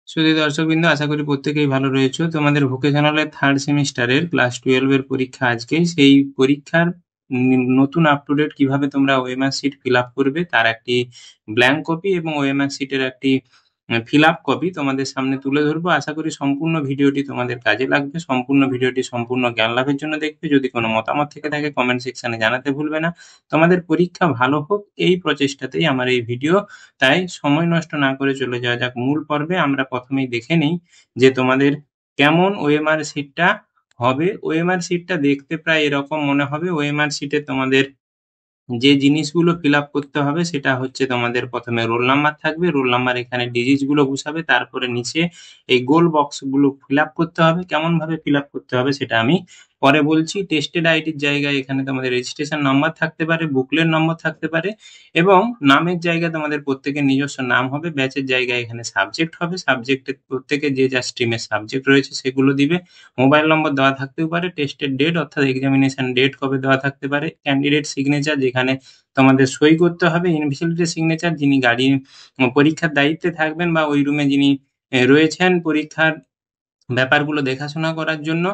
সুধী দর্শকবৃন্দ, আশা করি প্রত্যেকেই ভালো রয়েছো। তোমাদের ভোকেশনালের 3rd সেমিস্টারের ক্লাস 12 এর পরীক্ষা আজকে। সেই পরীক্ষার নতুন আপ টু ডেট কিভাবে তোমরা ওএমআর শিট ফিল আপ করবে তার একটি ব্ল্যাঙ্ক কপি এবং ওএমআর শিটের একটি ফিল আপ কপি তোমাদের সামনে তুলে ধরবো। আশা করি সম্পূর্ণ ভিডিওটি তোমাদের কাজে লাগবে। সম্পূর্ণ ভিডিওটি সম্পূর্ণ জ্ঞান লাভের জন্য দেখবে। যদি কোনো মতামত থেকে থাকে কমেন্ট সেকশনে জানাতে ভুলবে না। তোমাদের পরীক্ষা ভালো হোক এই প্রচেষ্টাতেই আমার এই ভিডিও। তাই সময় নষ্ট না করে চলে যাওয়া যাক মূল পর্বে। আমরা প্রথমেই দেখে নিই যে তোমাদের কেমন ওএমআর শিটটা হবে। ওএমআর শিটটা দেখতে প্রায় এরকম মনে হবে। ওএমআর শিটে তোমাদের যে জিনিসগুলো ফিল আপ করতে হবে সেটা হচ্ছে তোমাদের প্রথমে রোল নাম্বার থাকবে। রোল নাম্বার এখানে ডিজিট গুলো বসাবে, তারপরে নিচে এই গোল বক্স গুলো ফিল আপ করতে হবে। কেমন ভাবে ফিল আপ করতে হবে সেটা আমি পরে বলছি। টেস্টেড আইডির জায়গায় এখানে তোমাদের রেজিস্ট্রেশন নাম্বার থাকতে পারে, বুকলেট নম্বর থাকতে পারে এবং নামের জায়গায় তোমাদের প্রত্যেকের নিজস্ব নাম হবে। ব্যাচের জায়গায় এখানে সাবজেক্ট হবে। সাবজেক্টের প্রত্যেকে যে যা স্ট্রিমের সাবজেক্ট রয়েছে সেগুলো দিবে। মোবাইল নম্বর দেওয়া থাকতেও পারে। টেস্টের ডেট অর্থাৎ এক্সামিনেশন ডেট কবে দেওয়া থাকতে পারে। ক্যান্ডিডেট সিগনেচার যেখানে তোমাদের সই করতে হবে। ইনভিজিলেটর সিগনেচার যিনি গাড়ি পরীক্ষার দায়িত্বে থাকবেন বা ওই রুমে যিনি রয়েছেন পরীক্ষার ব্যাপারগুলো দেখাশোনা করার জন্য,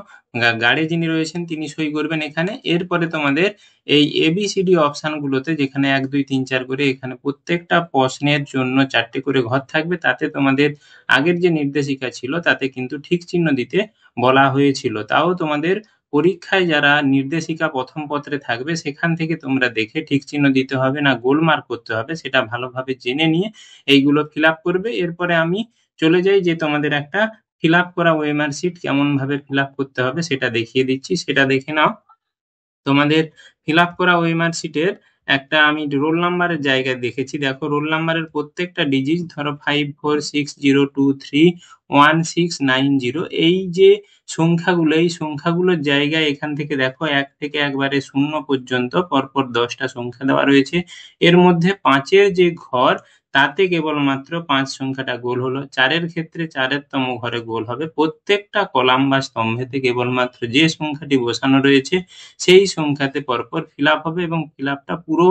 গার্ডে যিনি রয়েছেন তিনি সই করবেন এখানে। এরপরে তোমাদের এই এবিসিডি অপশানগুলোতে যেখানে 1 2 3 4 করে এখানে প্রত্যেকটা প্রশ্নের জন্য 4টে করে ঘর থাকবে। তাতে তোমাদের আগের যে নির্দেশিকা ছিল তাতে কিন্তু ঠিক চিহ্ন দিতে বলা হয়েছিল। তাও তোমাদের পরীক্ষায় যারা নির্দেশিকা প্রথম পত্রে থাকবে সেখান থেকে তোমরা দেখে ঠিক চিহ্ন দিতে হবে না গোল মার্ক করতে হবে সেটা ভালোভাবে জেনে নিয়ে এইগুলো ফিল আপ করবে। এরপরে আমি চলে যাই যে তোমাদের একটা ফিল আপ করা ওএমআর শিট কেমন ভাবে ফিল আপ করতে হবে সেটা দেখিয়ে দিচ্ছি, সেটা দেখে নাও। তোমাদের ফিল আপ করা ওএমআর শিটের একটা আমি রোল নাম্বারের জায়গায় দেখেছি। দেখো রোল নাম্বারের প্রত্যেকটা ডিজিট ধরো 5460231690, এই যে সংখ্যাগুলো এই সংখ্যাগুলোর জায়গায় এখান থেকে দেখো 1 থেকে একবারে 0 পর্যন্ত পরপর 10টা সংখ্যা দেওয়া রয়েছে। এর মধ্যে 5-এর যে ঘর তাতে কেবলমাত্র 5 সংখ্যাটা গোল হলো। 4-এর ক্ষেত্রে 4-এরতম ঘরে গোল হবে। প্রত্যেকটা কলাম বা স্তম্ভেতে কেবলমাত্র যে সংখ্যাটি বসানো রয়েছে সেই সংখ্যাতে পরপর ফিল আপ হবে এবং ফিল আপটা পুরো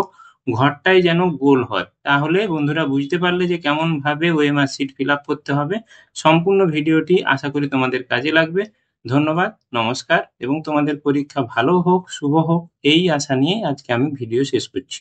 ঘরটাই যেন গোল হয়। তাহলে বন্ধুরা বুঝতে পারলে যে কেমন ভাবে ওএমআর শিট ফিল আপ করতে হবে। সম্পূর্ণ ভিডিওটি আশা করি তোমাদের কাজে লাগবে। ধন্যবাদ, নমস্কার এবং তোমাদের পরীক্ষা ভালো হোক, শুভ হোক এই আশা নিয়ে আজকে আমি ভিডিও শেষ করছি।